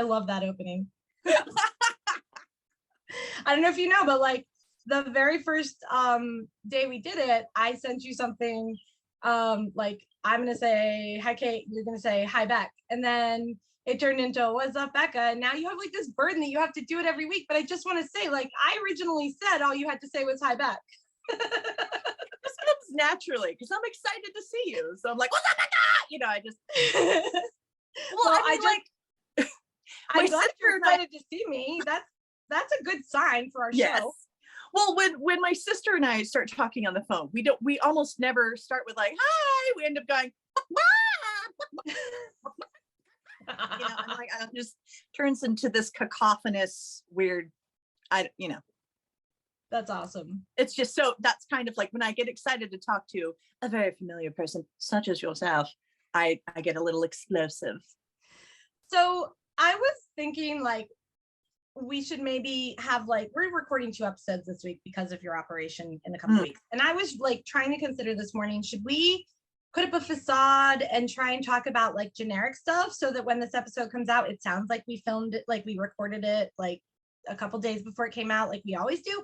I love that opening. I don't know if you know, but like the very first day we did it, I sent you something like, I'm gonna say hi Kate, you're gonna say hi Beck, and then it turned into what's up Becca, and now you have like this burden that you have to do it every week. But I just want to say, like, I originally said all you had to say was hi Beck. This comes naturally because I'm excited to see you, so I'm like, what's up Becca? You know, I just I'm glad you're excited to see me. That's a good sign for our show. Well, when my sister and I start talking on the phone, we almost never start with like, hi. We end up going, you know, and like it just turns into this cacophonous, weird, That's awesome. It's just so that's kind of like when I get excited to talk to a very familiar person such as yourself, I get a little explosive. So I was thinking like we should maybe have like, we're recording 2 episodes this week because of your operation in a couple weeks. And I was like trying to consider this morning, should we put up a facade and try and talk about like generic stuff so that when this episode comes out, it sounds like we filmed it, like we recorded it like a couple days before it came out, like we always do.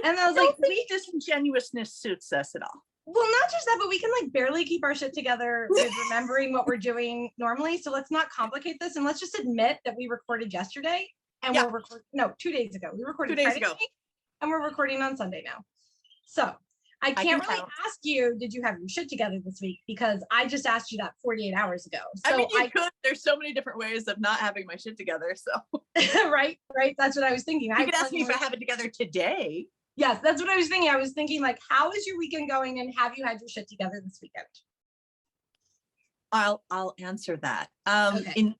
And I was like, disingenuousness suits us at all. Well, not just that, but we can like barely keep our shit together with remembering what we're doing normally. So let's not complicate this, and let's just admit that we recorded yesterday and we'll record 2 days ago. We recorded 2 days ago and we're recording on Sunday now. So I can't really ask you, did you have your shit together this week? Because I just asked you that 48 hours ago. So I mean, you could. There's so many different ways of not having my shit together. So right. That's what I was thinking. You could ask me if I have it together today. Yes, that's what I was thinking. I was thinking like, how is your weekend going, and have you had your shit together this weekend? I'll answer that. Okay.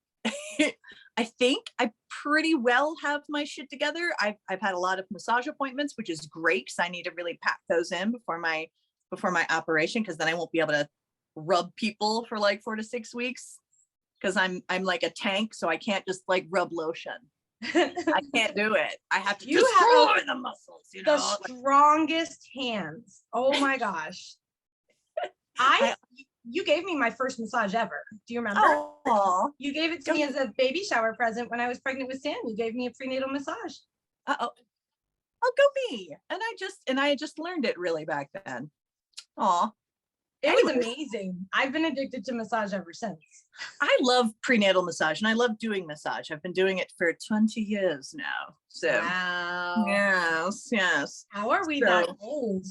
I think I pretty well have my shit together. I've had a lot of massage appointments, which is great because I need to really pack those in before my operation, because then I won't be able to rub people for like 4 to 6 weeks because I'm like a tank, so I can't just like rub lotion. I can't do it. I have to destroy the muscles, you know. The strongest hands. Oh my gosh. You gave me my first massage ever. Do you remember? Oh, you gave it to me as a baby shower present when I was pregnant with Sam. You gave me a prenatal massage. Oh, go me. And I just learned it really back then. Aw. It was amazing. I've been addicted to massage ever since. I love prenatal massage and I love doing massage. I've been doing it for 20 years now. So wow. Yes. How are we that old?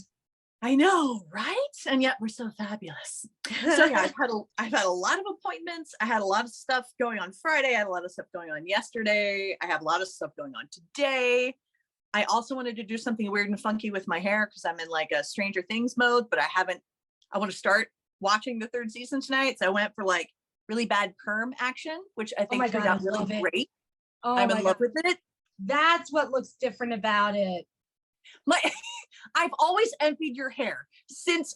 I know, right? And yet we're so fabulous. So yeah, I've had a lot of appointments. I had a lot of stuff going on Friday. I had a lot of stuff going on yesterday. I have a lot of stuff going on today. I also wanted to do something weird and funky with my hair because I'm in like a Stranger Things mode, but I want to start watching the 3rd season tonight. So I went for like really bad perm action, which I think turned out really great. I'm in love with it. That's what looks different about it. I've always envied your hair since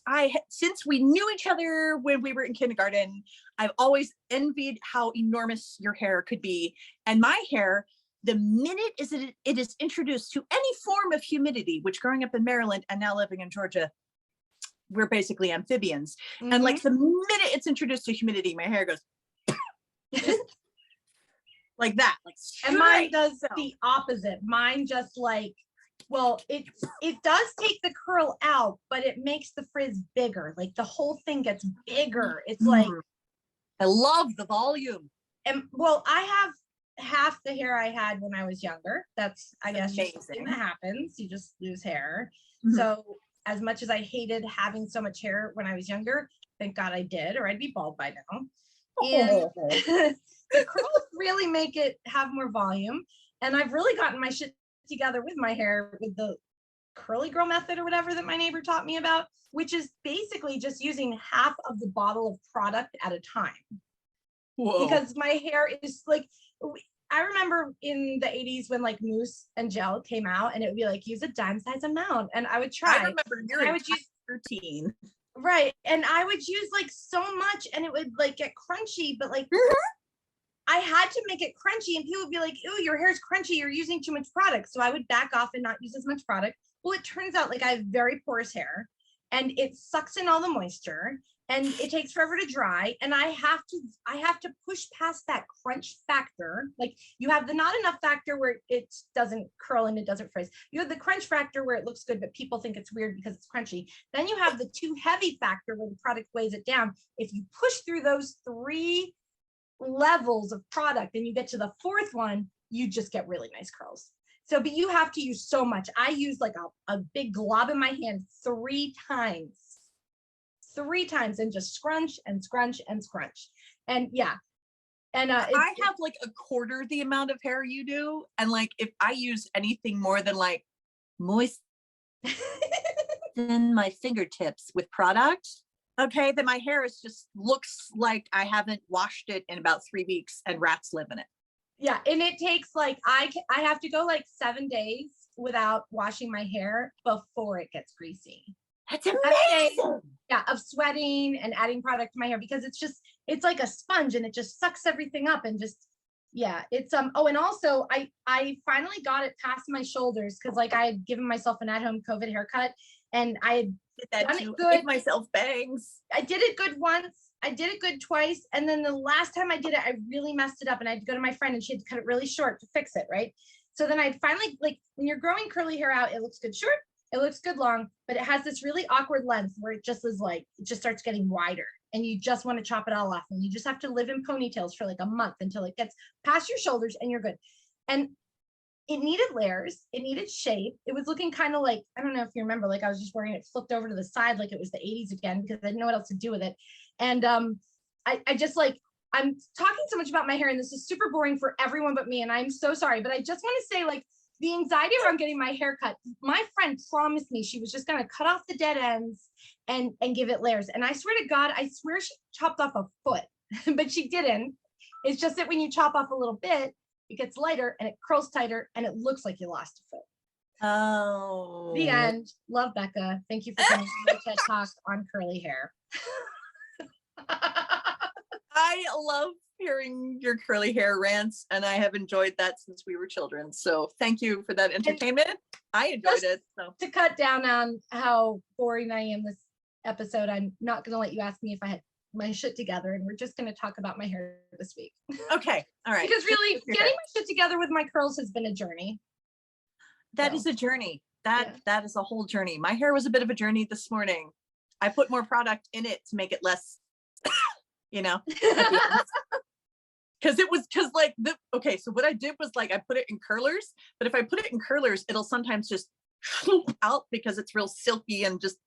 we knew each other when we were in kindergarten. I've always envied how enormous your hair could be. And my hair, the minute it is introduced to any form of humidity, which growing up in Maryland and now living in Georgia, we're basically amphibians. Mm-hmm. And like the minute it's introduced to humidity, my hair goes like that. Like and mine does the opposite. Mine just like, well, it does take the curl out, but it makes the frizz bigger. Like the whole thing gets bigger. It's like, I love the volume. And well, I have half the hair I had when I was younger. That's I guess just something that happens. You just lose hair. Mm-hmm. So as much as I hated having so much hair when I was younger, thank God I did, or I'd be bald by now. And the curls really make it have more volume. And I've really gotten my shit together with my hair with the curly girl method or whatever that my neighbor taught me about, which is basically just using half of the bottle of product at a time. Whoa. Because my hair is like, I remember in the 80s when like mousse and gel came out and it would be like, use a dime size amount. And I would try. I remember your routine. Right. And I would use like so much and it would like get crunchy, but like I had to make it crunchy and people would be like, ooh, your hair's crunchy. You're using too much product. So I would back off and not use as much product. Well, it turns out like I have very porous hair and it sucks in all the moisture and it takes forever to dry. And I have to push past that crunch factor. Like you have the not enough factor where it doesn't curl and it doesn't frizz. You have the crunch factor where it looks good, but people think it's weird because it's crunchy. Then you have the too heavy factor where the product weighs it down. If you push through those 3 levels of product and you get to the 4th one, you just get really nice curls. So, but you have to use so much. I use like a big glob in my hand 3 times and just scrunch and scrunch and scrunch. And yeah. And I have like a quarter the amount of hair you do. And like, if I use anything more than like moist than my fingertips with product, okay, then my hair is just looks like I haven't washed it in about 3 weeks and rats live in it. Yeah. And it takes like, I have to go like 7 days without washing my hair before it gets greasy. That's amazing. Yeah, of sweating and adding product to my hair, because it's like a sponge and it just sucks everything up and just, yeah, it's oh, and also I finally got it past my shoulders because like I had given myself an at-home COVID haircut and I had did that done too. it good. I gave myself bangs. I did it good once. I did it good twice. And then the last time I did it, I really messed it up and I had to go to my friend and she had to cut it really short to fix it, right? So then I finally, like when you're growing curly hair out, it looks good short, it looks good long, but it has this really awkward length where it just is like, it just starts getting wider and you just want to chop it all off. And you just have to live in ponytails for like a month until it gets past your shoulders and you're good. And it needed layers, it needed shape. It was looking kind of like, I don't know if you remember, like I was just wearing it flipped over to the side like it was the 80s again because I didn't know what else to do with it. And I just like, I'm talking so much about my hair and this is super boring for everyone but me. And I'm so sorry, but I just want to say like the anxiety around getting my hair cut, my friend promised me she was just going to cut off the dead ends and give it layers. And I swear to God, I swear she chopped off a foot, but she didn't. It's just that when you chop off a little bit, it gets lighter and it curls tighter and it looks like you lost a foot. Oh. The end. Love, Becca. Thank you for coming to my TED Talk on curly hair. I love hearing your curly hair rants and I have enjoyed that since we were children. So thank you for that entertainment. I enjoyed it. So to cut down on how boring I am this episode, I'm not going to let you ask me if I had my shit together and we're just going to talk about my hair this week. Okay. All right. Because really getting my shit together with my curls has been a journey. That is a journey. That is a whole journey. My hair was a bit of a journey this morning. I put more product in it to make it less, because okay, so what I did was like I put it in curlers, but if I put it in curlers, it'll sometimes just out because it's real silky and just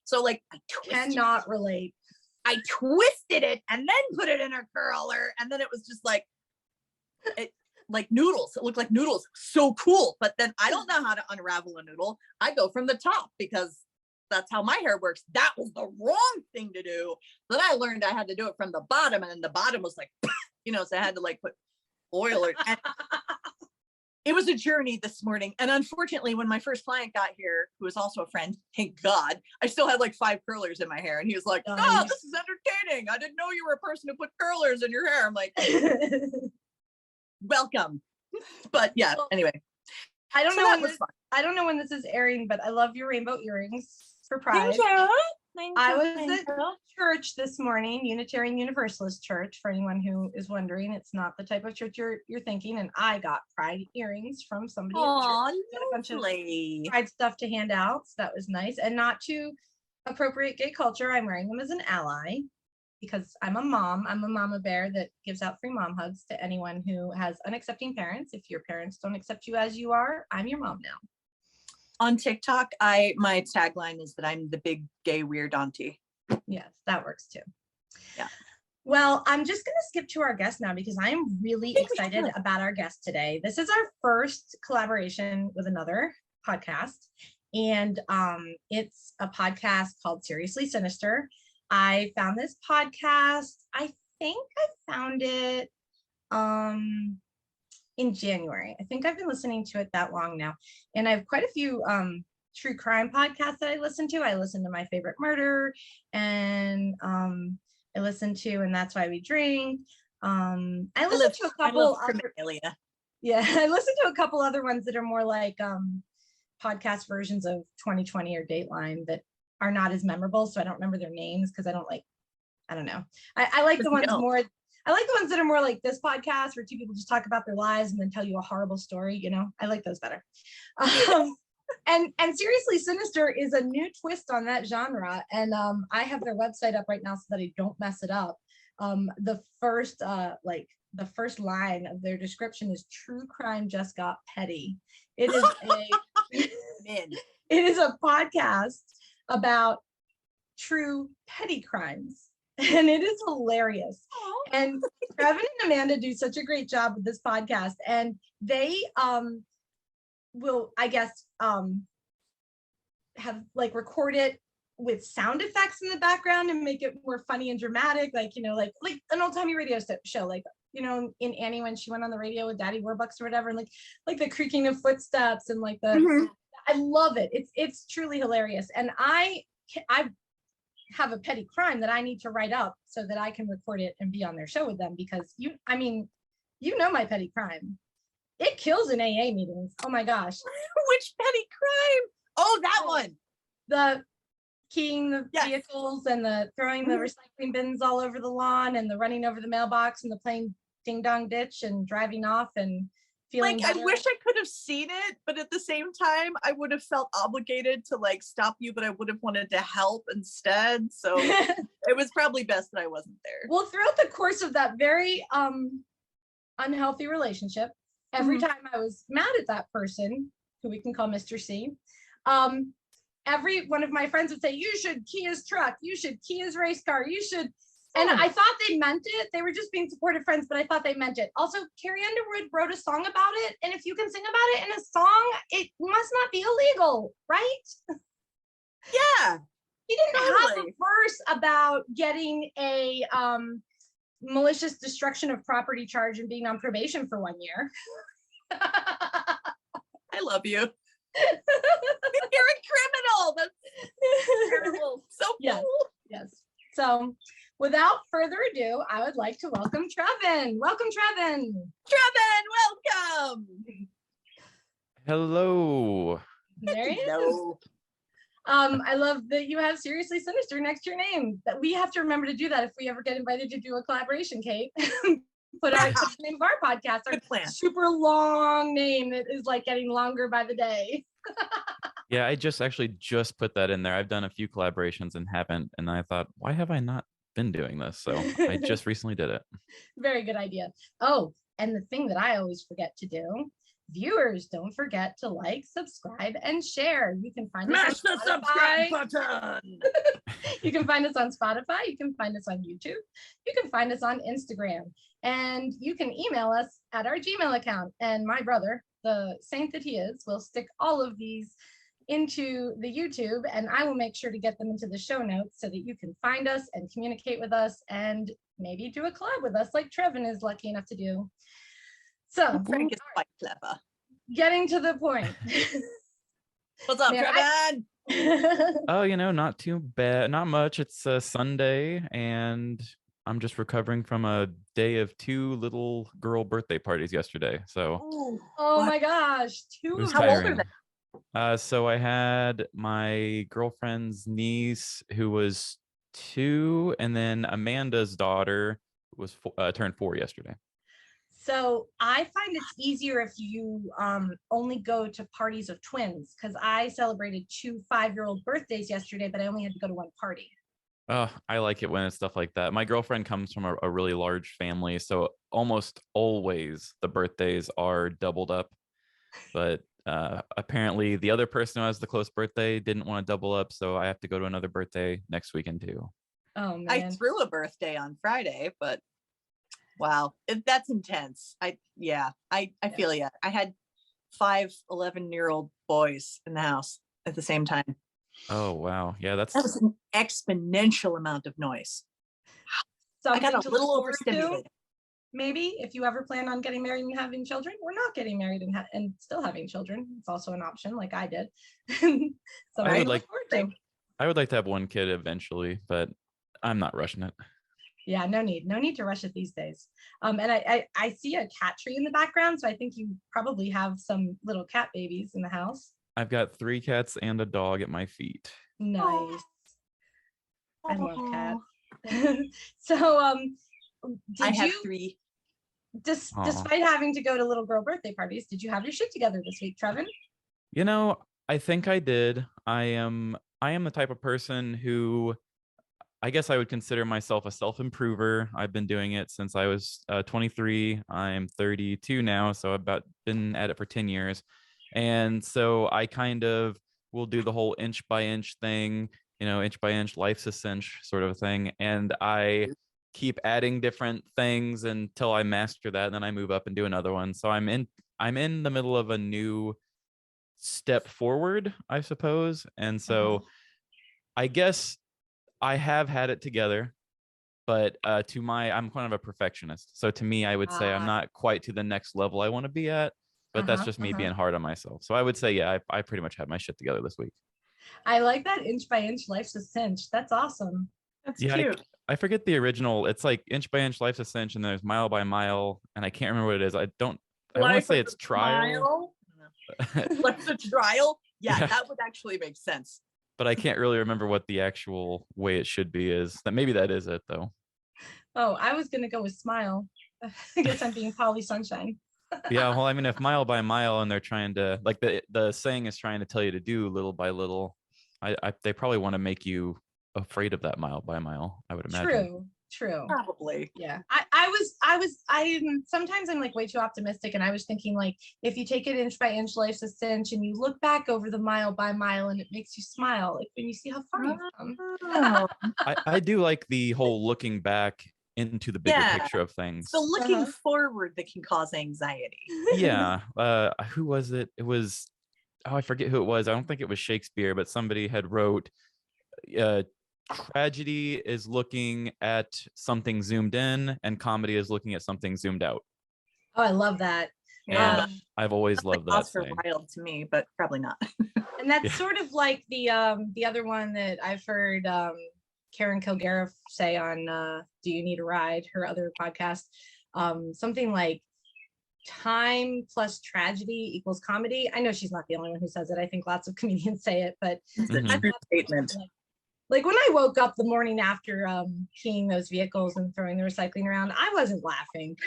so like I cannot relate. I twisted it and then put it in a curler and then it was just like it like noodles. It looked like noodles. So cool. But then I don't know how to unravel a noodle. I go from the top because that's how my hair works. That was the wrong thing to do. Then I learned I had to do it from the bottom and then the bottom was like, so I had to like put oil or it was a journey this morning. And unfortunately, when my first client got here, who was also a friend, thank God, I still had like 5 curlers in my hair. And he was like, oh, this is entertaining. I didn't know you were a person who put curlers in your hair. I'm like, welcome. But yeah, anyway. I don't know when this is airing, but I love your rainbow earrings for Pride. Thank you. I was at church this morning, Unitarian Universalist Church, for anyone who is wondering. It's not the type of church you're thinking. And I got Pride earrings from somebody. Oh, got a bunch of Pride stuff to hand out. So that was nice. And not to appropriate gay culture, I'm wearing them as an ally because I'm a mom. I'm a mama bear that gives out free mom hugs to anyone who has unaccepting parents. If your parents don't accept you as you are, I'm your mom now. On TikTok, my tagline is that I'm the big gay weird auntie. Yes, that works too. Yeah. Well, I'm just going to skip to our guest now because I am really excited about our guest today. This is our first collaboration with another podcast, and it's a podcast called Seriously Sinister. I found this podcast. I think I found it in January. I think I've been listening to it that long now. And I have quite a few true crime podcasts that I listen to. I listen to My Favorite Murder and I listen to And That's Why We Drink. I listen to a couple other, I listen to a couple other ones that are more like podcast versions of 2020 or Dateline that are not as memorable, so I don't remember their names because I don't know. I like the ones more. I like the ones that are more like this podcast where two people just talk about their lives and then tell you a horrible story. You know, I like those better. And seriously, Sinister is a new twist on that genre. And I have their website up right now so that I don't mess it up. The first line of their description is "True crime just got petty." It is it is a podcast about true petty crimes. And it is hilarious. And Trevin and Amanda do such a great job with this podcast. And they will, I guess, have like record it with sound effects in the background and make it more funny and dramatic, like, you know, like an old-timey radio show, like, you know, in Annie when she went on the radio with Daddy Warbucks or whatever, and like the creaking of footsteps and like the I love it. It's truly hilarious. And I have a petty crime that I need to write up so that I can record it and be on their show with them, because you know my petty crime. It kills in AA meetings. Oh my gosh. Which petty crime? Oh, that one. The keying the vehicles and the throwing the recycling bins all over the lawn and the running over the mailbox and the playing ding dong ditch and driving off and feeling like better. I wish I could have seen it, but at the same time I would have felt obligated to like stop you, but I would have wanted to help instead. So it was probably best that I wasn't there. Well, throughout the course of that very unhealthy relationship, every time I was mad at that person, who we can call Mr. C, every one of my friends would say, "You should key his truck, you should key his race car, you should." And I thought they meant it. They were just being supportive friends, but I thought they meant it. Also, Carrie Underwood wrote a song about it. And if you can sing about it in a song, it must not be illegal, right? Yeah. He didn't have a verse about getting a malicious destruction of property charge and being on probation for 1 year. I love you. You're a criminal. That's terrible. So cool. Yes. So without further ado, I would like to welcome Trevin. Welcome, Trevin. Trevin, welcome. Hello. There he is. I love that you have Seriously Sinister next to your name. That we have to remember to do that if we ever get invited to do a collaboration, Kate. Put out the name of our podcast, our super long name that is like getting longer by the day. Yeah, I just put that in there. I've done a few collaborations and haven't, and I thought, why have I not been doing this? So I just recently did it. Very good idea. Oh, and the thing that I always forget to do, viewers, don't forget to like, subscribe, and share. You can find us on Spotify. Smash the subscribe button. You can find us on Spotify. You can find us on YouTube. You can find us on Instagram. And you can email us at our Gmail account. And my brother, the saint that he is, will stick all of these into the YouTube, and I will make sure to get them into the show notes so that you can find us and communicate with us and maybe do a collab with us like Trevin is lucky enough to do. So Frank is quite clever. Getting to the point. What's up, Trevin? Oh, not too bad. Not much. It's a Sunday, and I'm just recovering from a day of 2 little girl birthday parties yesterday. So, oh my gosh, 2 of them. How old are they? So I had my girlfriend's niece who was 2, and then Amanda's daughter was turned 4 yesterday. So I find it's easier if you only go to parties of twins, because I celebrated 2 5-year-old birthdays yesterday, but I only had to go to 1 party. Oh, I like it when it's stuff like that. My girlfriend comes from a really large family, so almost always the birthdays are doubled up. But apparently the other person who has the close birthday didn't want to double up, so I have to go to another birthday next weekend too. Oh man. I threw a birthday on Friday, but wow, that's intense. I feel you. I had 5 11-year-old boys in the house at the same time. Oh wow. Yeah, that was an exponential amount of noise. Something I got a little overstimulated. Maybe if you ever plan on getting married and having children, or not getting married and still having children, it's also an option, like I did. So I would like to have 1 kid eventually, but I'm not rushing it. Yeah, no need to rush it these days. And I see a cat tree in the background, so I think you probably have some little cat babies in the house. I've got 3 cats and a dog at my feet. Nice. I love Aw. cats. So, I did have you, 3. Aw. despite having to go to little girl birthday parties, did you have your shit together this week, Trevin? You know, I think I did. I am the type of person who I guess I would consider myself a self-improver. I've been doing it since I was 23. I'm 32 now, so I've about been at it for 10 years. And so I kind of will do the whole inch by inch thing, inch by inch, life's a cinch sort of thing. And I keep adding different things until I master that, and then I move up and do another one. So I'm in the middle of a new step forward, I suppose. And so I guess I have had it together, but I'm kind of a perfectionist. So to me, I would say I'm Ah, not quite to the next level I want to be at, but that's just me being hard on myself. So I would say, yeah, I pretty much have my shit together this week. I like that inch by inch life's a cinch. That's awesome. That's Yeah, cute. I forget the original. It's like inch by inch, life's a cinch, and there's mile by mile, and I can't remember what it is. I want to Life say is it's a trial. smile. Life's a trial. Yeah, Yeah, that would actually make sense. but I can't really remember what the actual way it should be is. That maybe that is it though. Oh, I was gonna go with smile. I guess I'm being Polly Sunshine. Yeah, well, I mean, if mile by mile, and they're trying to like the saying is trying to tell you to do little by little, they probably want to make you afraid of that mile by mile, I would imagine. True. Probably. Yeah. Sometimes I'm like way too optimistic, and I was thinking like if you take it inch by inch, life's a cinch, and you look back over the mile by mile, and it makes you smile, like when you see how far you've come. Oh, I do like the whole looking back into the bigger yeah. picture of things. So looking forward that can cause anxiety. Yeah. Who was it? It was, oh, I forget who it was. I don't think it was Shakespeare, but somebody had wrote, uh, tragedy is looking at something zoomed in, and comedy is looking at something zoomed out. Oh, I love that. And Yeah. I've always That's loved like that Oscar saying. Wilde to me, but probably not. And that's Yeah. sort of like the other one that I've heard Karen Kilgariff say on Do You Need a Ride, her other podcast. Something like time plus tragedy equals comedy. I know she's not the only one who says it. I think lots of comedians say it, but It's a Mhm. true statement. like when I woke up the morning after keying those vehicles and throwing the recycling around, I wasn't laughing.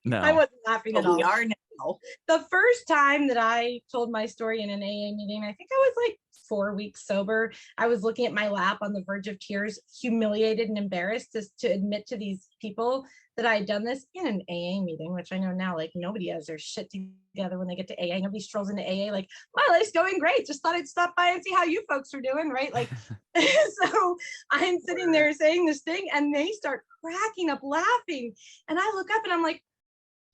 No. I wasn't laughing at But all. we are now. The first time that I told my story in an AA meeting, I think I was like 4 weeks sober. I was looking at my lap on the verge of tears, humiliated and embarrassed to admit to these people that I had done this in an AA meeting, which I know now, like nobody has their shit together when they get to AA. Nobody strolls into AA like, my life's going great. Just thought I'd stop by and see how you folks are doing, right? Like, so I'm sitting there saying this thing and they start cracking up laughing. And I look up and I'm like,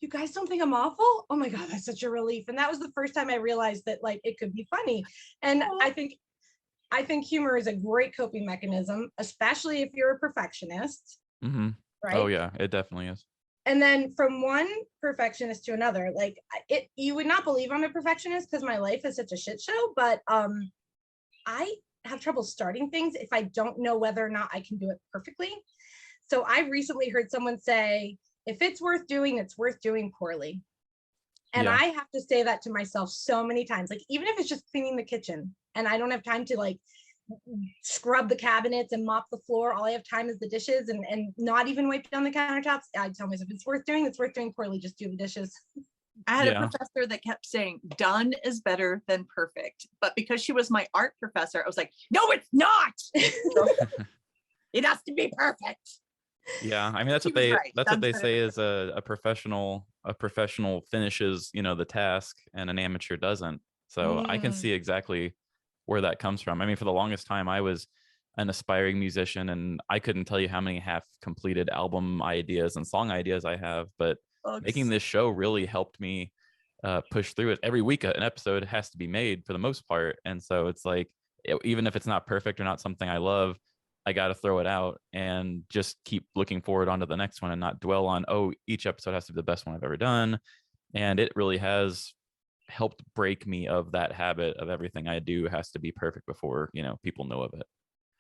you guys don't think I'm awful? Oh my God, that's such a relief. And that was the first time I realized that like it could be funny. And I think humor is a great coping mechanism, especially if you're a perfectionist, Mm-hmm. right? Oh yeah, it definitely is. And then from one perfectionist to another, like you would not believe I'm a perfectionist because my life is such a shit show, but I have trouble starting things if I don't know whether or not I can do it perfectly. So I recently heard someone say, if it's worth doing, it's worth doing poorly. And Yeah. I have to say that to myself so many times, like even if it's just cleaning the kitchen and I don't have time to like scrub the cabinets and mop the floor, all I have time is the dishes and not even wipe down the countertops. I tell myself, it's worth doing poorly, just do the dishes. I had Yeah. a professor that kept saying done is better than perfect. But because she was my art professor, I was like, no, it's not. It has to be perfect. Yeah, I mean that's She what was they right. that's what they Done say better. is a professional finishes, the task, and an amateur doesn't. So I can see exactly where that comes from. I mean, for the longest time I was an aspiring musician and I couldn't tell you how many half completed album ideas and song ideas I have, but making Books. this show really helped me push through it. Every week an episode has to be made for the most part, and so it's like even if it's not perfect or not something I love, I got to throw it out and just keep looking forward onto the next one and not dwell on, oh, each episode has to be the best one I've ever done. And it really has helped break me of that habit of everything I do has to be perfect before, people know of it.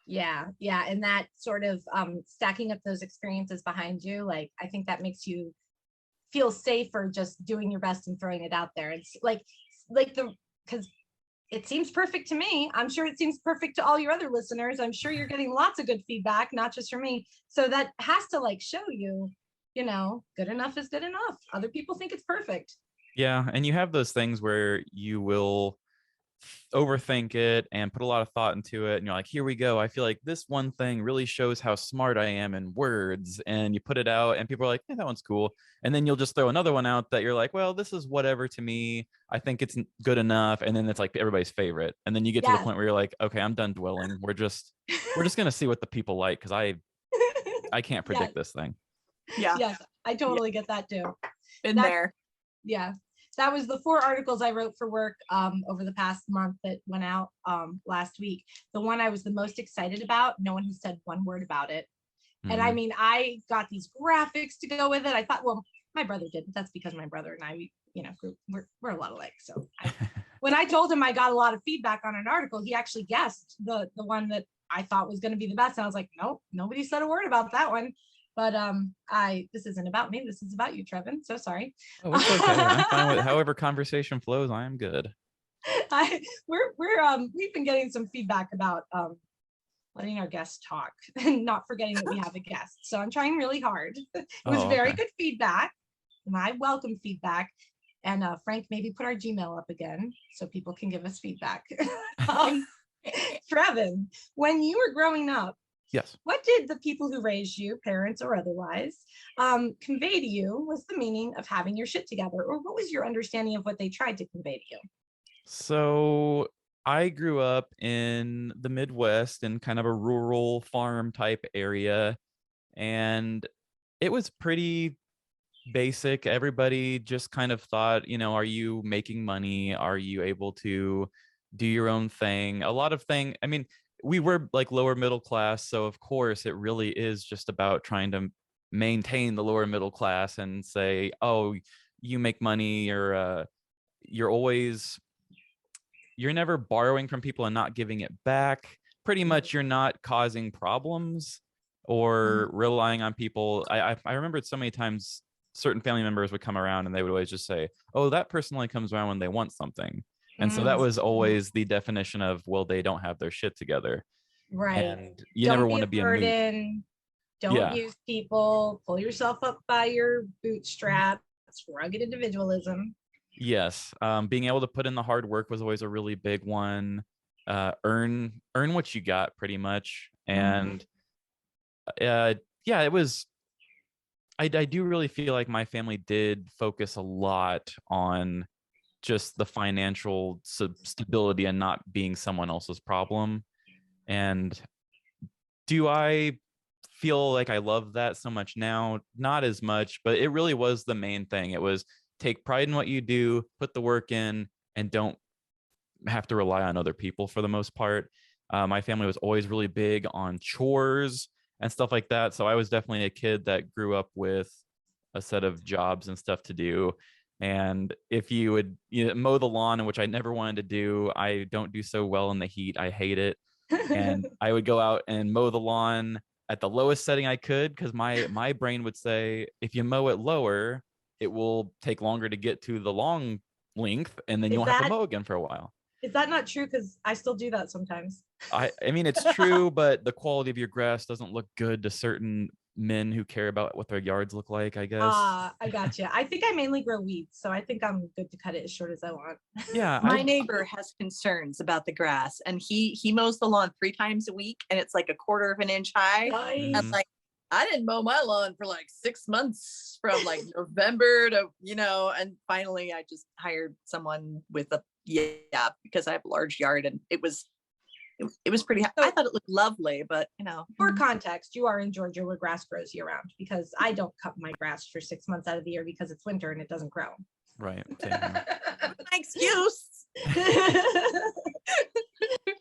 Yeah. And that sort of stacking up those experiences behind you, like I think that makes you feel safer just doing your best and throwing it out there. It's like because it seems perfect to me. I'm sure it seems perfect to all your other listeners. I'm sure you're getting lots of good feedback, not just from me. So that has to like show you, you know, good enough is good enough. Other people think it's perfect. Yeah, and you have those things where you will overthink it and put a lot of thought into it, and you're like, here we go, I feel like this one thing really shows how smart I am in words, and you put it out and people are like, yeah, that one's cool, and then you'll just throw another one out that you're like, well, this is whatever to me, I think it's good enough, and then it's like everybody's favorite, and then you get to the point where you're like, okay, I'm done dwelling, we're just gonna see what the people like, because I can't predict this thing. Yes, I totally get that too. Been there. Yeah, that was the 4 articles I wrote for work over the past month that went out last week. The one I was the most excited about, no one has said one word about it. And I mean, I got these graphics to go with it. I thought, well, my brother did, but that's because my brother and I, you know, we're a lot alike. So when I told him I got a lot of feedback on an article, he actually guessed the one that I thought was going to be the best. And I was like, nope, nobody said a word about that one. But this isn't about me. This is about you, Trevin. So sorry. Oh, it's okay. I'm fine with however conversation flows. I am good. We've been getting some feedback about letting our guests talk and not forgetting that we have a guest. So I'm trying really hard. It was very good feedback, and I welcome feedback. And Frank, maybe put our Gmail up again so people can give us feedback. Trevin, when you were growing up, yes, what did the people who raised you, parents or otherwise, convey to you was the meaning of having your shit together? Or what was your understanding of what they tried to convey to you? So I grew up in the Midwest in kind of a rural farm type area, and it was pretty basic. Everybody just kind of thought, you know, are you making money? Are you able to do your own thing? A lot of things, I mean, we were like lower middle class, so of course it really is just about trying to maintain the lower middle class and say, oh, you make money, or you're never borrowing from people and not giving it back. Pretty much you're not causing problems or relying on people. I remembered so many times certain family members would come around and they would always just say, oh, that person only comes around when they want something. And so that was always the definition of, well, they don't have their shit together. Right. And you never want to be a burden. Don't use people, pull yourself up by your bootstraps, rugged individualism. Yes. Being able to put in the hard work was always a really big one. Earn what you got, pretty much. And it was, I do really feel like my family did focus a lot on just the financial stability and not being someone else's problem. And do I feel like I love that so much now? Not as much, but it really was the main thing. It was take pride in what you do, put the work in, and don't have to rely on other people for the most part. My family was always really big on chores and stuff like that. So I was definitely a kid that grew up with a set of jobs and stuff to do. And if you would mow the lawn, which I never wanted to do, I don't do so well in the heat. I hate it. And I would go out and mow the lawn at the lowest setting I could, because my brain would say, if you mow it lower, it will take longer to get to the long length, and then you won't have to mow again for a while. Is that not true? Because I still do that sometimes. I mean, it's true, but the quality of your grass doesn't look good to certain men who care about what their yards look like, I guess. I gotcha. I think I mainly grow weeds, so I think I'm good to cut it as short as I want. Yeah. My neighbor has concerns about the grass, and he mows the lawn 3 times a week, and it's like a 1/4 of an inch high. Nice. I'm like, I didn't mow my lawn for like 6 months, from like November to, and finally I just hired someone with because I have a large yard, and it was pretty, I thought it looked lovely, but For context, you are in Georgia where grass grows year round, because I don't cut my grass for 6 months out of the year because it's winter and it doesn't grow. Right. My excuse.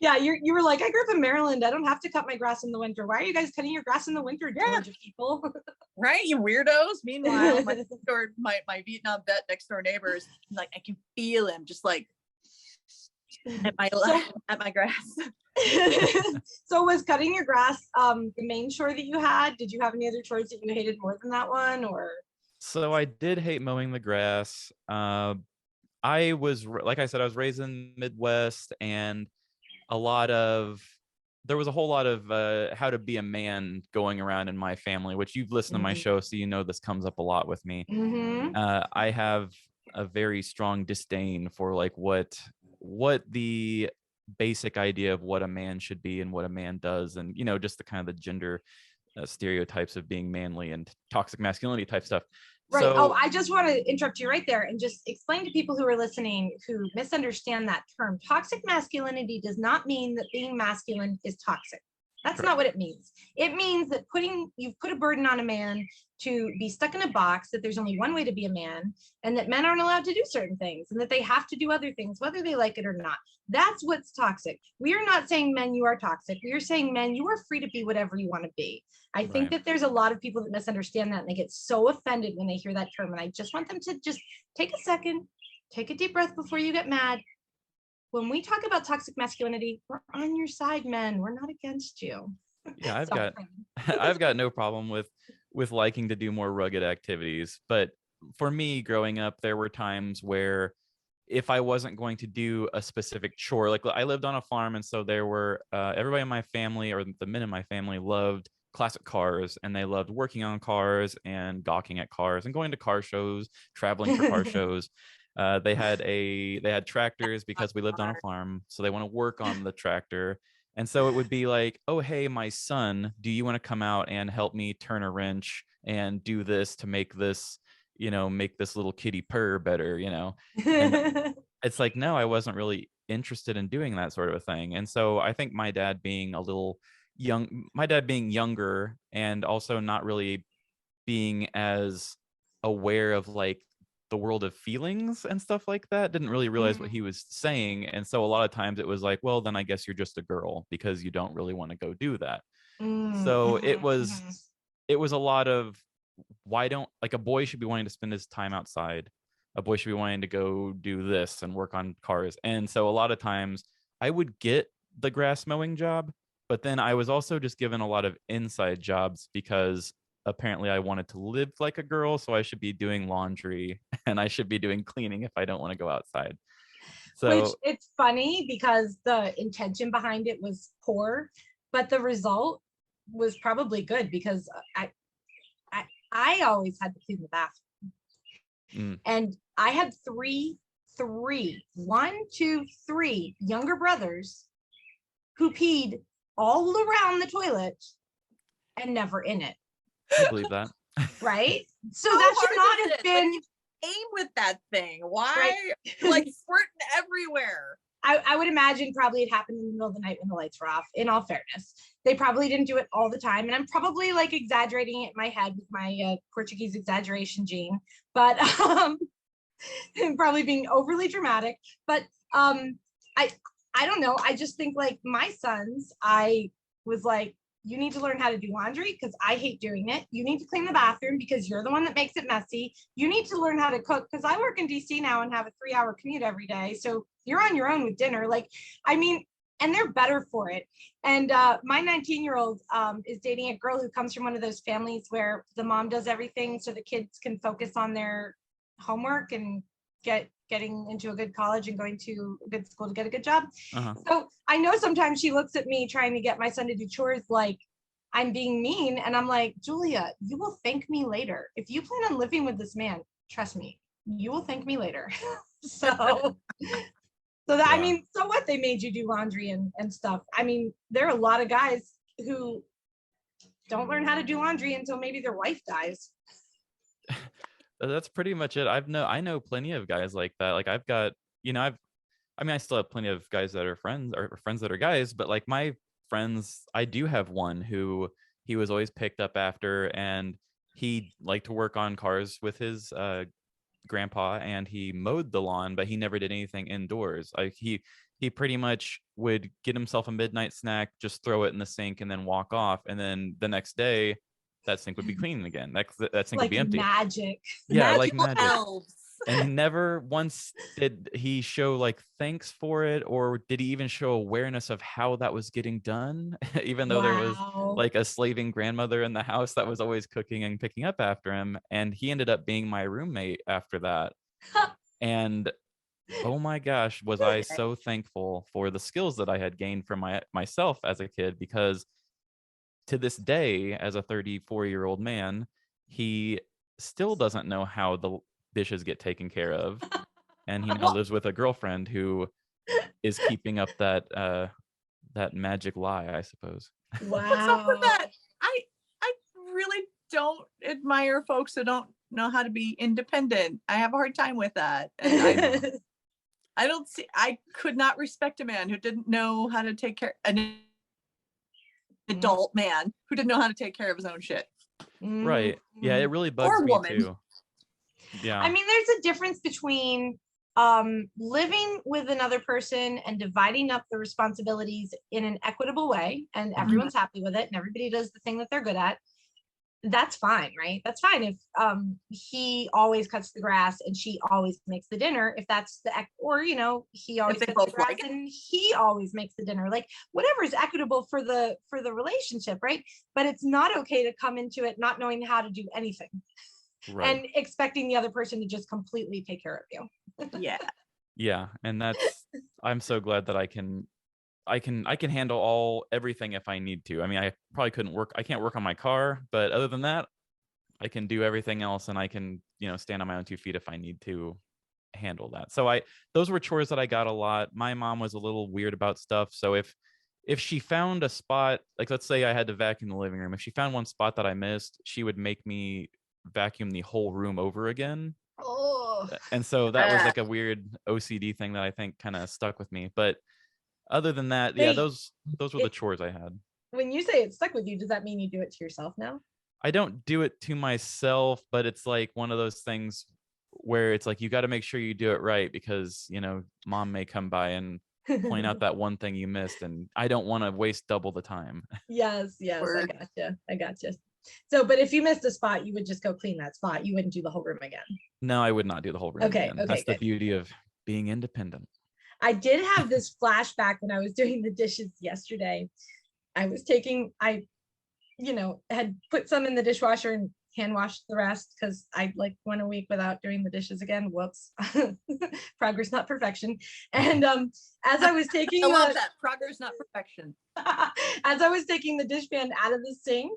Yeah, you were like, I grew up in Maryland. I don't have to cut my grass in the winter. Why are you guys cutting your grass in the winter, Georgia people? Right, you weirdos. Meanwhile, my Vietnam vet next door neighbors, like, I can feel him just like at my grass. So was cutting your grass the main chore that you had? Did you have any other chores that you hated more than that one, or? So I did hate mowing the grass. like I said, I was raised in the Midwest, and there was a whole lot of how to be a man going around in my family, which you've listened to my show, so you know this comes up a lot with me. Mm-hmm. I have a very strong disdain for like what the basic idea of what a man should be and what a man does, and just the kind of the gender stereotypes of being manly and toxic masculinity type stuff. Right. So, I just want to interrupt you right there and just explain to people who are listening who misunderstand that term. Toxic masculinity does not mean that being masculine is toxic. That's correct. not what it means. It means that you've put a burden on a man to be stuck in a box, that there's only one way to be a man, and that men aren't allowed to do certain things, and that they have to do other things, whether they like it or not. That's what's toxic. We are not saying men, you are toxic. We are saying men, you are free to be whatever you want to be. I think Right. that there's a lot of people that misunderstand that, and they get so offended when they hear that term. And I just want them to just take a second, take a deep breath before you get mad. When we talk about toxic masculinity, we're on your side, men. We're not against you. Yeah, I've Sorry. got I've got no problem with liking to do more rugged activities, but for me growing up, there were times where if I wasn't going to do a specific chore, like I lived on a farm, and so there were everybody in my family, or the men in my family, loved classic cars, and they loved working on cars and gawking at cars and going to car shows, traveling for car shows. They had tractors because we lived on a farm, so they want to work on the tractor. And so it would be like, oh, hey, my son, do you want to come out and help me turn a wrench and do this to make this, make this little kitty purr better, And it's like, no, I wasn't really interested in doing that sort of a thing. And so I think my dad being younger, and also not really being as aware of like the world of feelings and stuff like that, didn't really realize what he was saying. And so a lot of times it was like, well, then I guess you're just a girl because you don't really want to go do that. So it was a lot of, why don't, like, a boy should be wanting to spend his time outside, a boy should be wanting to go do this and work on cars. And so a lot of times I would get the grass mowing job, but then I was also just given a lot of inside jobs because apparently I wanted to live like a girl, so I should be doing laundry and I should be doing cleaning if I don't want to go outside. Which, So it's funny because the intention behind it was poor, but the result was probably good, because I always had to clean the bathroom. And I had three, younger brothers who peed all around the toilet and never in it. I believe that. Right? So that should not have been. Like, aim with that thing. Why? Right. Like squirting everywhere. I would imagine probably it happened in the middle of the night when the lights were off, in all fairness. They probably didn't do it all the time. And I'm probably like exaggerating it in my head with my Portuguese exaggeration gene, but and probably being overly dramatic. But I don't know. I just think like my sons, I was like, you need to learn how to do laundry because I hate doing it. You need to clean the bathroom because you're the one that makes it messy. You need to learn how to cook because I work in DC now and have a 3-hour commute every day. So you're on your own with dinner. Like, I mean, and they're better for it. And my 19-year-old is dating a girl who comes from one of those families where the mom does everything so the kids can focus on their homework and getting into a good college and going to a good school to get a good job. So I know sometimes she looks at me trying to get my son to do chores like I'm being mean, and I'm like, Julia, you will thank me later. If you plan on living with this man, trust me, you will thank me later. So that, I mean, so what, they made you do laundry and stuff. I mean, there are a lot of guys who don't learn how to do laundry until maybe their wife dies. That's pretty much it. I know plenty of guys like that. Like I've got, I still have plenty of guys that are friends, or friends that are guys, but like my friends, I do have one who he was always picked up after, and he liked to work on cars with his grandpa, and he mowed the lawn, but he never did anything indoors. Like he pretty much would get himself a midnight snack, just throw it in the sink and then walk off. And then the next day that sink would be clean again. That sink would be empty. Magic. Yeah, Magical like magic. Elves. And he never once did he show like thanks for it, or did he even show awareness of how that was getting done, even though there was like a slaving grandmother in the house that was always cooking and picking up after him. And he ended up being my roommate after that. And Oh my gosh, was I so thankful for the skills that I had gained from myself as a kid, because to this day, as a 34-year-old man, he still doesn't know how the dishes get taken care of. And he now lives with a girlfriend who is keeping up that magic lie, I suppose. What's up with Wow. that? I really don't admire folks who don't know how to be independent. I have a hard time with that. And I could not respect a man who didn't know how to take care, an adult man who didn't know how to take care of his own shit. Right. Yeah, it really bugs me too. Yeah. I mean, there's a difference between living with another person and dividing up the responsibilities in an equitable way, and everyone's happy with it and everybody does the thing that they're good at. That's fine, right? That's fine if he always cuts the grass and she always makes the dinner, if that's or he always cuts the grass and he always makes the dinner, like whatever is equitable for the relationship, right? But it's not okay to come into it not knowing how to do anything, right, and expecting the other person to just completely take care of you. Yeah, and I'm so glad that I can handle everything if I need to. I mean, I probably can't work on my car, but other than that, I can do everything else, and I can, stand on my own 2 feet if I need to handle that. So those were chores that I got a lot. My mom was a little weird about stuff. So if she found a spot, like let's say I had to vacuum the living room, if she found one spot that I missed, she would make me vacuum the whole room over again. Oh. And so that was like a weird OCD thing that I think kind of stuck with me. But other than that, yeah, those were the chores I had. When you say it stuck with you, does that mean you do it to yourself now? I don't do it to myself, but it's like one of those things where it's like you got to make sure you do it right, because mom may come by and point out that one thing you missed, and I don't want to waste double the time. Yes, I gotcha. So, but if you missed a spot, you would just go clean that spot. You wouldn't do the whole room again. No, I would not do the whole room again. That's the beauty of being independent. I did have this flashback when I was doing the dishes yesterday. I had put some in the dishwasher and hand washed the rest because I went a week without doing the dishes again. Whoops. Progress, not perfection. And as I was taking I love that. Progress, not perfection. As I was taking the dishpan out of the sink,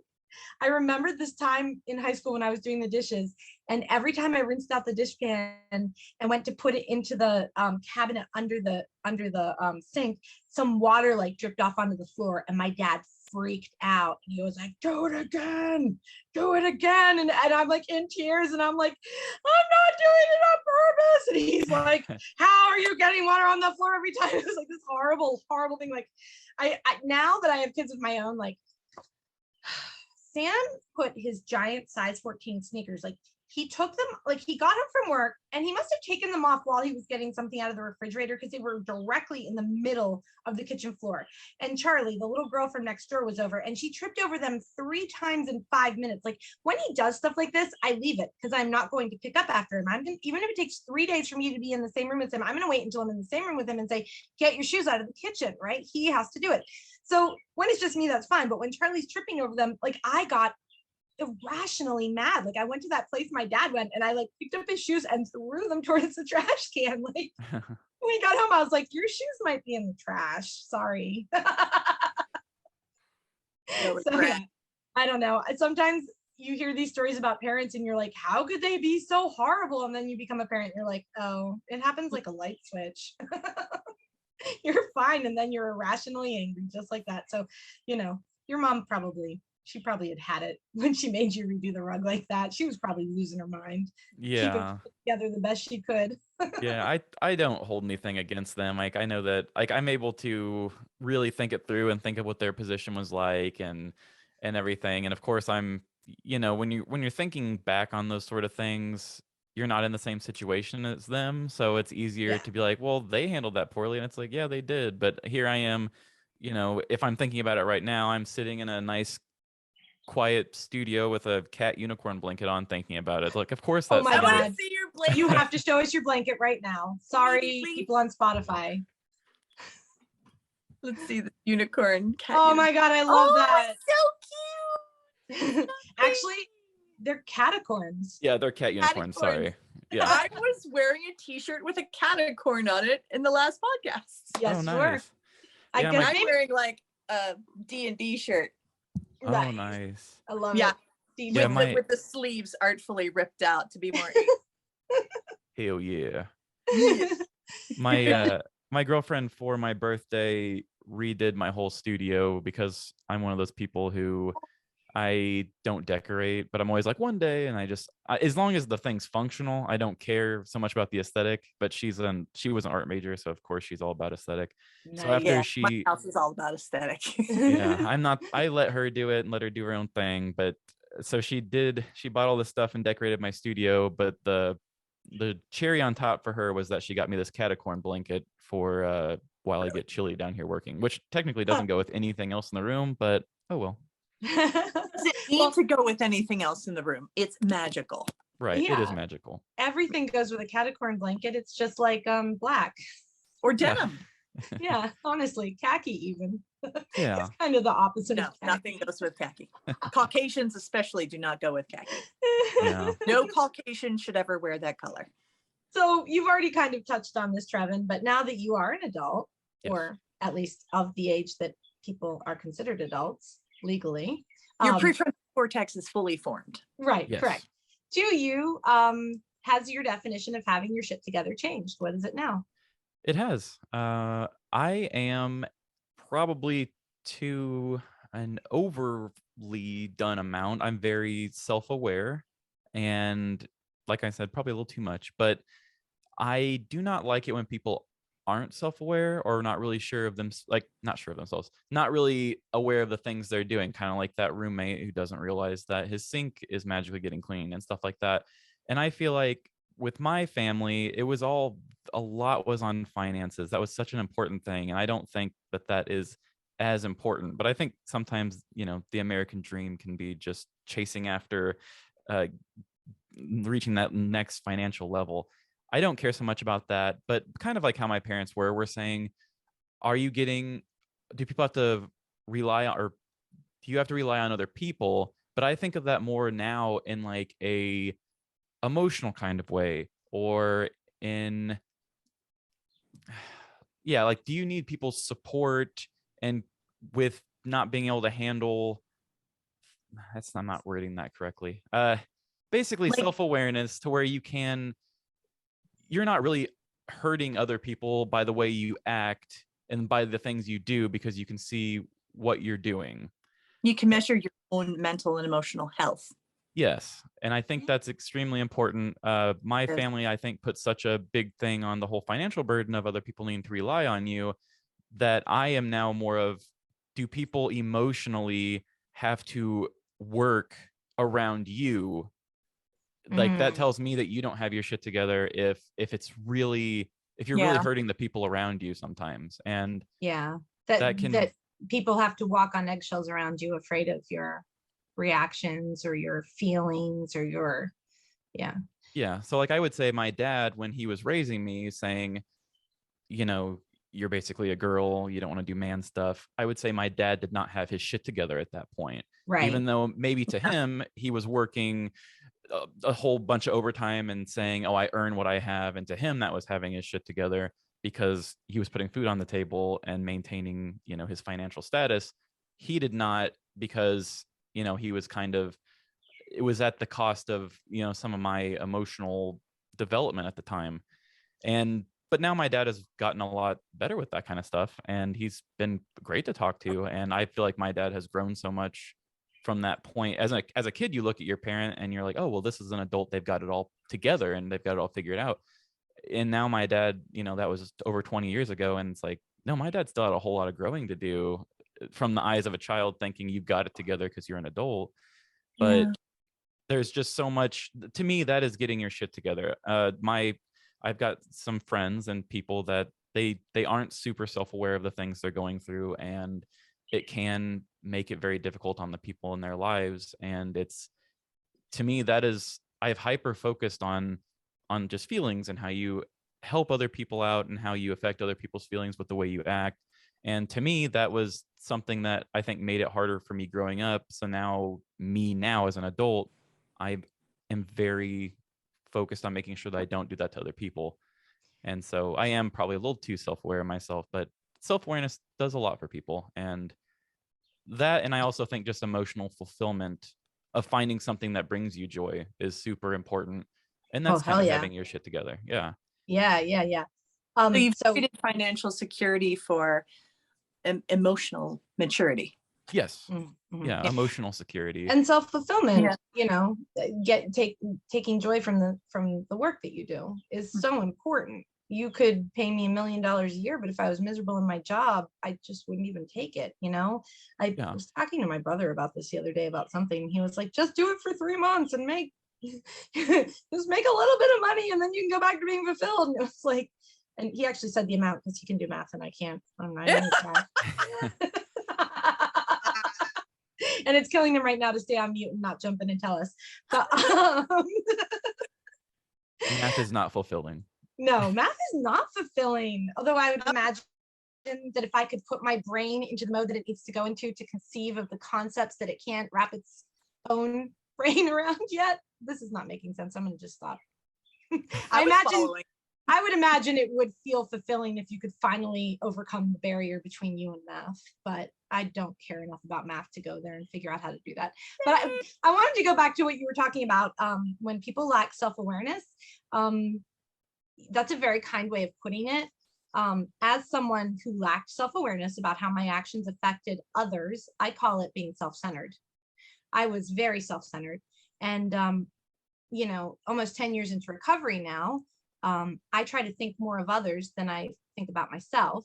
I remembered this time in high school when I was doing the dishes, and every time I rinsed out the dishpan and went to put it into the cabinet under the sink, some water dripped off onto the floor, and my dad freaked out. He was like, do it again. And I'm in tears, and I'm like, I'm not doing it on purpose. And he's like, how are you getting water on the floor every time? It was this horrible thing. I now that I have kids of my own, Sam put his giant size 14 sneakers, he took them, he got him from work, and he must have taken them off while he was getting something out of the refrigerator, because they were directly in the middle of the kitchen floor. And Charlie, the little girl from next door, was over, and she tripped over them 3 times in 5 minutes. When he does stuff like this, I leave it, because I'm not going to pick up after him. Even if it takes 3 days for me to be in the same room with him, I'm going to wait until I'm in the same room with him and say, get your shoes out of the kitchen, right? He has to do it. So when it's just me, that's fine. But when Charlie's tripping over them, I got irrationally mad. I went to that place my dad went, and I picked up his shoes and threw them towards the trash can. When we got home, I was like, your shoes might be in the trash. Sorry. Yeah, I don't know. Sometimes you hear these stories about parents and you're like, how could they be so horrible? And then you become a parent and you're like, oh, it happens like a light switch. You're fine, and then you're irrationally angry just like that. So your mom probably had it when she made you redo the rug like that. She was probably losing her mind. Yeah, keeping it together the best she could. Yeah, I don't hold anything against them. I know that I'm able to really think it through and think of what their position was like and everything. And of course, I'm when you're thinking back on those sort of things, you're not in the same situation as them, so it's easier to be like, well, they handled that poorly, and it's like, yeah, they did. But here I am, if I'm thinking about it right now, I'm sitting in a nice quiet studio with a cat unicorn blanket on, thinking about it. Of course that's oh my God. See your blanket. You have to show us your blanket right now. Sorry, people on Spotify. Let's see the unicorn cat. Oh my God, I love that. So cute. Actually, they're cat-icorns. Yeah, they're cat unicorns. Sorry. Yeah. I was wearing a t-shirt with a cat-icorn on it in the last podcast. Yes, Oh, you were. nice. I Yeah, guess I'm maybe. wearing like a D&D shirt. Oh, Nice. nice. I love Yeah. it. Steve, Yeah, With the sleeves artfully ripped out to be more Hell yeah. Yeah. My girlfriend for my birthday redid my whole studio because I'm one of those people who I don't decorate, but I'm always like one day, and as long as the thing's functional, I don't care so much about the aesthetic. But she was an art major, so of course she's all about aesthetic. So Nice. after My house is all about aesthetic. yeah, I let her do it and let her do her own thing. But so she bought all this stuff and decorated my studio. But the cherry on top for her was that she got me this cat-icorn blanket for while I get chilly down here working, which technically doesn't go with anything else in the room, but oh well. Does it need to go with anything else in the room? It's magical. Right. It is Yeah. magical. Everything goes with a cat-icorn blanket. It's just like black. Or denim. Yeah, honestly, khaki even. Yeah. It's kind of the opposite No, of khaki. nothing goes with khaki. Caucasians especially do not go with khaki. Yeah. No Caucasian should ever wear that color. So you've already kind of touched on this, Trevin, but now that you are an adult, Yes. or at least of the age that people are considered adults legally, Your prefrontal cortex is fully formed. right, Yes. correct. Do you has your definition of having your shit together changed? What is it now? It has. I am probably to an overly done amount. I'm very self-aware, and like I said, probably a little too much, but I do not like it when people aren't self-aware or not really sure of them, like not sure of themselves, not really aware of the things they're doing, kind of like that roommate who doesn't realize that his sink is magically getting clean and stuff like that. And I feel like with my family, it was all a lot was on finances. That was such an important thing, and I don't think that is as important. But I think sometimes, the American dream can be just chasing after uh, reaching that next financial level. I don't care so much about that, but kind of like how my parents were, we're saying, do people have to rely on, or do you have to rely on other people? But I think of that more now in like a emotional kind of way, or in, yeah, like, do you need people's support? And with not being able to handle, I'm not wording that correctly. Basically Like- self-awareness to where you're not really hurting other people by the way you act and by the things you do, because you can see what you're doing. You can measure your own mental and emotional health. Yes. And I think that's extremely important. My Yes. family, I think, put such a big thing on the whole financial burden of other people needing to rely on you, that I am now more of, do people emotionally have to work around you? Like that tells me that you don't have your shit together if you're really hurting the people around you sometimes. And Yeah, that can- that people have to walk on eggshells around you, afraid of your reactions or your feelings or your, yeah. So like I would say my dad, when he was raising me, saying, you're basically a girl, you don't want to do man stuff. I would say my dad did not have his shit together at that point. right. Even though maybe to him, he was working a whole bunch of overtime and saying, oh, I earn what I have. And to him, that was having his shit together, because he was putting food on the table and maintaining, his financial status. He did not, because, he was it was at the cost of, some of my emotional development at the time. But now my dad has gotten a lot better with that kind of stuff, and he's been great to talk to. And I feel like my dad has grown so much from that point. As a kid, you look at your parent and you're like, oh, well, this is an adult. They've got it all together and they've got it all figured out. And now my dad, that was over 20 years ago. And it's like, no, my dad still had a whole lot of growing to do from the eyes of a child, thinking you've got it together because you're an adult. But there's just so much, to me, that is getting your shit together. I've got some friends and people that they aren't super self-aware of the things they're going through, and it can make it very difficult on the people in their lives. And it's, to me, that is, I've hyper focused on just feelings and how you help other people out and how you affect other people's feelings with the way you act. And to me, that was something that I think made it harder for me growing up. So now as an adult, I am very focused on making sure that I don't do that to other people. And so I am probably a little too self-aware of myself, but self-awareness does a lot for people. And that, and I also think just emotional fulfillment of finding something that brings you joy is super important. And Oh, that's kind hell of yeah. having your shit together. Yeah. Yeah. So you've So traded financial security for emotional maturity. Yes. mhm. Yeah. Emotional security. And self-fulfillment, Yeah. you know, taking joy from the work that you do is so important. You could pay me $1 million a year, but if I was miserable in my job, I just wouldn't even take it, you know. I Yeah. was talking to my brother about this the other day about something. He was like, just do it for 3 months and make just make a little bit of money, and then you can go back to being fulfilled. And it was like, and he actually said the amount because he can do math and I can't. I'm not even and it's killing him right now to stay on mute and not jump in and tell us. But Math is not fulfilling. no, math is not fulfilling. Although I would imagine that if I could put my brain into the mode that it needs to go into to conceive of the concepts that it can't wrap its own brain around yet. This is not making sense. I'm going to just stop. I would imagine it would feel fulfilling if you could finally overcome the barrier between you and math, but I don't care enough about math to go there and figure out how to do that. But I wanted to go back to what you were talking about when people lack self-awareness. That's a very kind way of putting it. As someone who lacked self-awareness about how my actions affected others, I call it being self-centered. I was very self-centered. And, you know, almost 10 years into recovery now, I try to think more of others than I think about myself.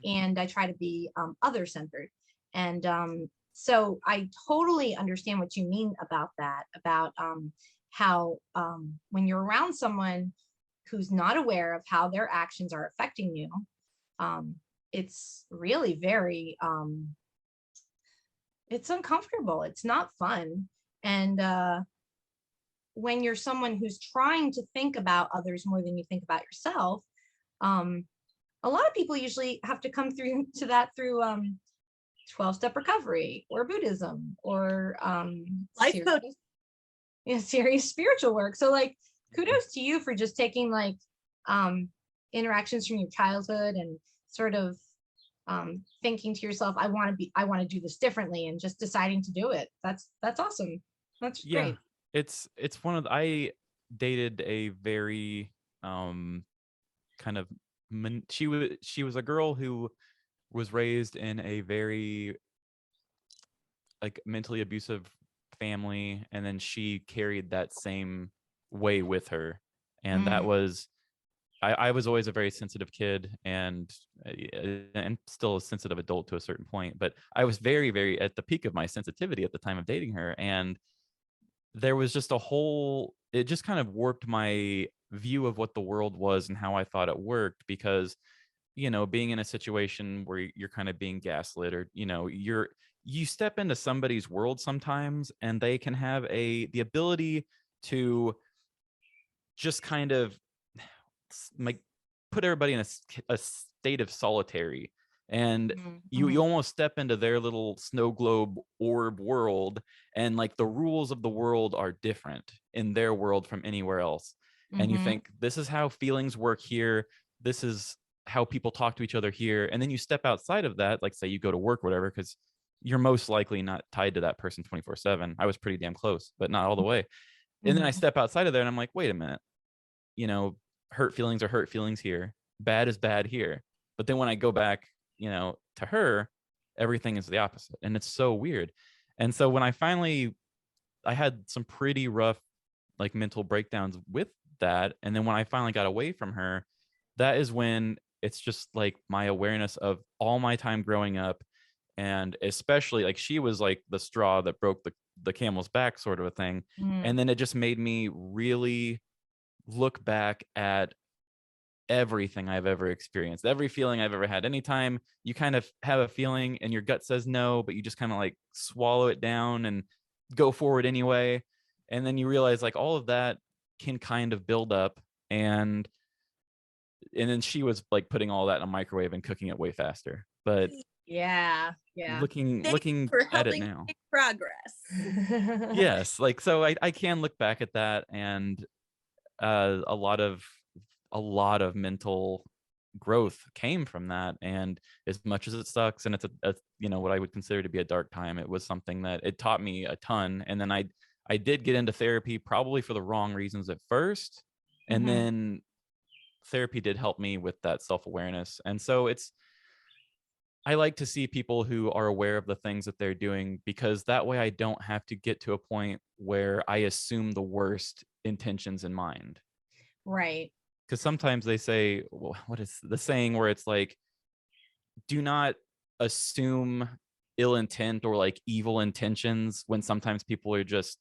And I try to be other-centered. And so I totally understand what you mean about that, about how when you're around someone who's not aware of how their actions are affecting you, it's really very, it's uncomfortable. It's not fun. And when you're someone who's trying to think about others more than you think about yourself, a lot of people usually have to come through to that through 12-step recovery or Buddhism or serious spiritual work. So like, kudos to you for just taking like interactions from your childhood and sort of thinking to yourself, I want to do this differently, and just deciding to do it. That's awesome. That's great. It's one of I dated a very kind of she was a girl who was raised in a very like mentally abusive family, and then she carried that same way with her. And that was I was always a very sensitive kid and still a sensitive adult to a certain point, but I was very, very at the peak of my sensitivity at the time of dating her. And there was just it just kind of warped my view of what the world was and how I thought it worked, because, you know, being in a situation where you're kind of being gaslit, or, you know, you step into somebody's world sometimes, and they can have the ability to just kind of like put everybody in a state of solitary, and you almost step into their little snow globe orb world, and like the rules of the world are different in their world from anywhere else. And you think, this is how feelings work here, this is how people talk to each other here. And then you step outside of that, like say you go to work, whatever, because you're most likely not tied to that person 24/7. I was pretty damn close, but not all the way. And then I step outside of there and I'm like, wait a minute, you know, hurt feelings are hurt feelings here, bad is bad here. But then when I go back, you know, to her, everything is the opposite. And it's so weird. And so when I had some pretty rough like mental breakdowns with that. And then when I finally got away from her, that is when it's just like my awareness of all my time growing up. And especially like she was like the straw that broke the camel's back sort of a thing. And then it just made me really look back at everything I've ever experienced, every feeling I've ever had. Anytime you kind of have a feeling and your gut says no, but you just kind of like swallow it down and go forward anyway. And then you realize like all of that can kind of build up. And then she was like putting all that in a microwave and cooking it way faster. But yeah. looking for at it helping now, make progress. yes, like so I can look back at that, and a lot of mental growth came from that. And as much as it sucks, and it's a what I would consider to be a dark time, it was something that it taught me a ton. And then I did get into therapy probably for the wrong reasons at first, and then therapy did help me with that self-awareness. And so I like to see people who are aware of the things that they're doing, because that way I don't have to get to a point where I assume the worst intentions in mind. Right. Because sometimes they say, well, what is the saying where it's like, do not assume ill intent or like evil intentions, when sometimes people are just,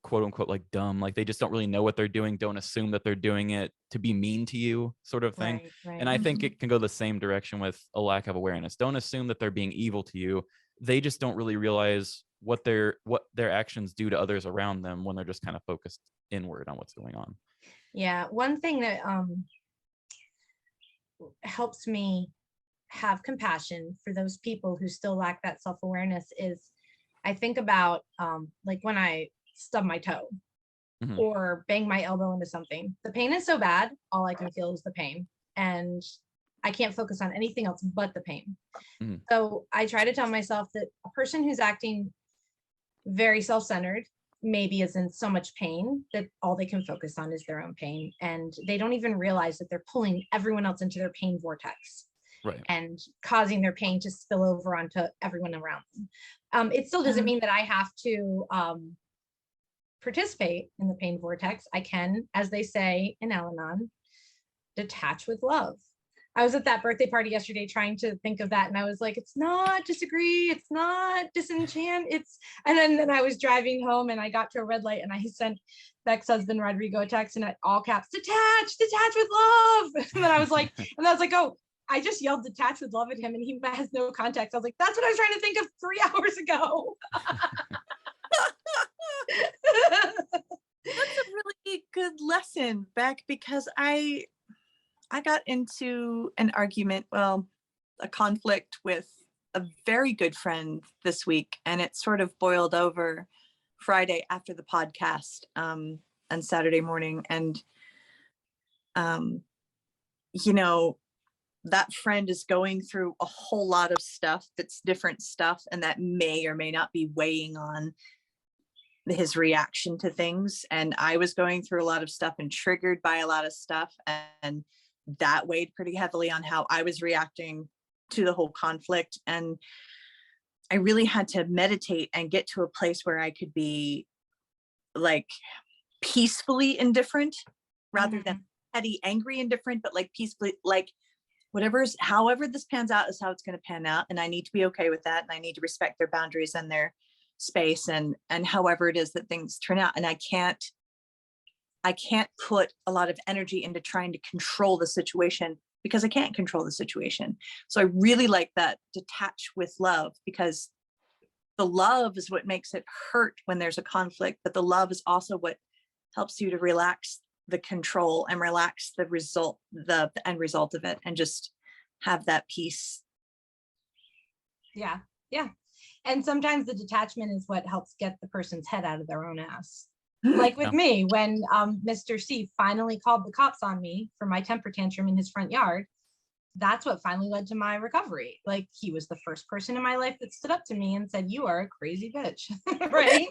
quote unquote, like dumb, like they just don't really know what they're doing. Don't assume that they're doing it to be mean to you, sort of thing. Right. And I think it can go the same direction with a lack of awareness. Don't assume that they're being evil to you. They just don't really realize what their actions do to others around them when they're just kind of focused inward on what's going on. Yeah. One thing that helps me have compassion for those people who still lack that self-awareness is, I think about like when I stub my toe or bang my elbow into something. The pain is so bad, all I can feel is the pain, and I can't focus on anything else but the pain. So I try to tell myself that a person who's acting very self-centered maybe is in so much pain that all they can focus on is their own pain, and they don't even realize that they're pulling everyone else into their pain vortex. Right. And causing their pain to spill over onto everyone around them. It still doesn't mean that I have to participate in the pain vortex. I can, as they say in Al-Anon, detach with love. I was at that birthday party yesterday trying to think of that, and I was like, it's not disagree, it's not disenchant, and then I was driving home and I got to a red light and I sent Beck's husband Rodrigo a text and at all caps, detach with love. And then I was like, oh, I just yelled detach with love at him and he has no context. I was like, that's what I was trying to think of 3 hours ago. That's a really good lesson, Beck, because I got into an argument, a conflict with a very good friend this week, and it sort of boiled over Friday after the podcast and Saturday morning. And, that friend is going through a whole lot of stuff that's different stuff, and that may or may not be weighing on his reaction to things. And I was going through a lot of stuff and triggered by a lot of stuff, and that weighed pretty heavily on how I was reacting to the whole conflict. And I really had to meditate and get to a place where I could be like peacefully indifferent rather than petty, angry, indifferent, but like peacefully, like however this pans out is how it's going to pan out. And I need to be okay with that. And I need to respect their boundaries and their space and however it is that things turn out. And I can't put a lot of energy into trying to control the situation, because I can't control the situation. So I really like that detach with love, because the love is what makes it hurt when there's a conflict, but the love is also what helps you to relax the control and relax the end result of it, and just have that peace. Yeah. And sometimes the detachment is what helps get the person's head out of their own ass. Like with me, when Mr. C finally called the cops on me for my temper tantrum in his front yard, that's what finally led to my recovery. Like, he was the first person in my life that stood up to me and said, you are a crazy bitch, right?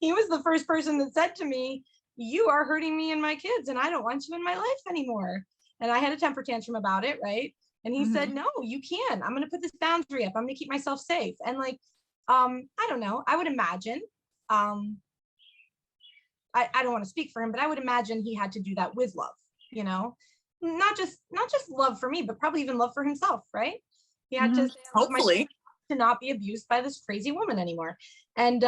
He was the first person that said to me, you are hurting me and my kids, and I don't want you in my life anymore. And I had a temper tantrum about it, right? And he said, no, you can't. I'm going to put this boundary up. I'm going to keep myself safe. And like, I don't know, I would imagine, I don't want to speak for him, but I would imagine he had to do that with love, not just love for me, but probably even love for himself, right? He had to hopefully to not be abused by this crazy woman anymore. And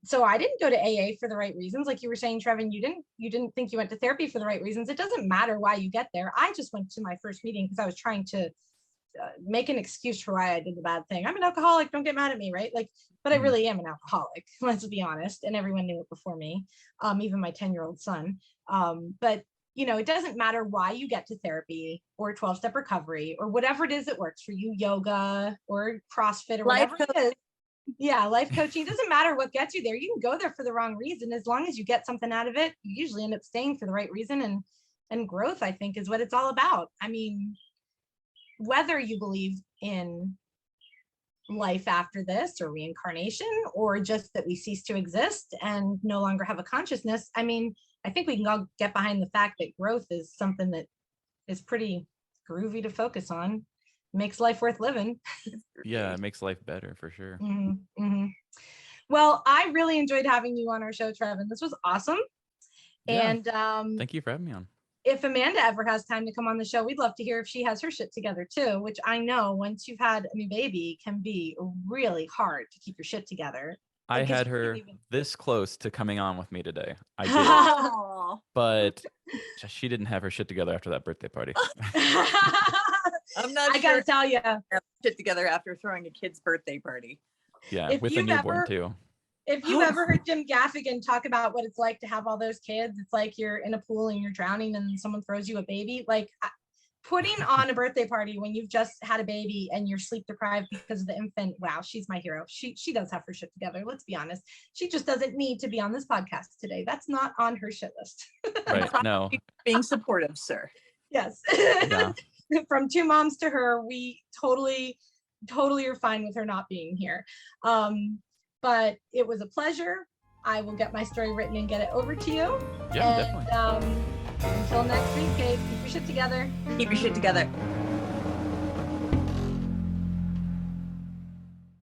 so I didn't go to AA for the right reasons. Like you were saying, Trevin, you didn't think you went to therapy for the right reasons. It doesn't matter why you get there. I just went to my first meeting because I was trying to make an excuse for why I did the bad thing. I'm an alcoholic, don't get mad at me, right? Like, but I really am an alcoholic, let's be honest. And everyone knew it before me, even my 10-year-old son. But it doesn't matter why you get to therapy or 12-step recovery or whatever it is that works for you, yoga or CrossFit or whatever it is. Yeah, life coaching doesn't matter what gets you there. You can go there for the wrong reason. As long as you get something out of it, you usually end up staying for the right reason. And growth, I think, is what it's all about. I mean, whether you believe in life after this or reincarnation, or just that we cease to exist and no longer have a consciousness, I mean, I think we can all get behind the fact that growth is something that is pretty groovy to focus on. Makes life worth living. Yeah, it makes life better for sure. Well, I really enjoyed having you on our show, Trevin. This was awesome. Yeah. And thank you for having me on. If Amanda ever has time to come on the show, we'd love to hear if she has her shit together too, which I know once you've had a new baby can be really hard to keep your shit together. I had her this close to coming on with me today. I did. Aw. But she didn't have her shit together after that birthday party. I'm not I sure gotta tell you, have shit together after throwing a kid's birthday party. Yeah, If with a you've newborn ever- too. if you've ever heard Jim Gaffigan talk about what it's like to have all those kids, it's like you're in a pool and you're drowning and someone throws you a baby. Like putting on a birthday party when you've just had a baby and you're sleep deprived because of the infant. Wow, she's my hero. She does have her shit together. Let's be honest. She just doesn't need to be on this podcast today. That's not on her shit list. Right. No. Being supportive, sir. Yes. Yeah. From two moms to her, we totally are fine with her not being here. But it was a pleasure. I will get my story written and get it over to you. Yeah, and, definitely. Until next week, Kate, keep your shit together. Keep your shit together.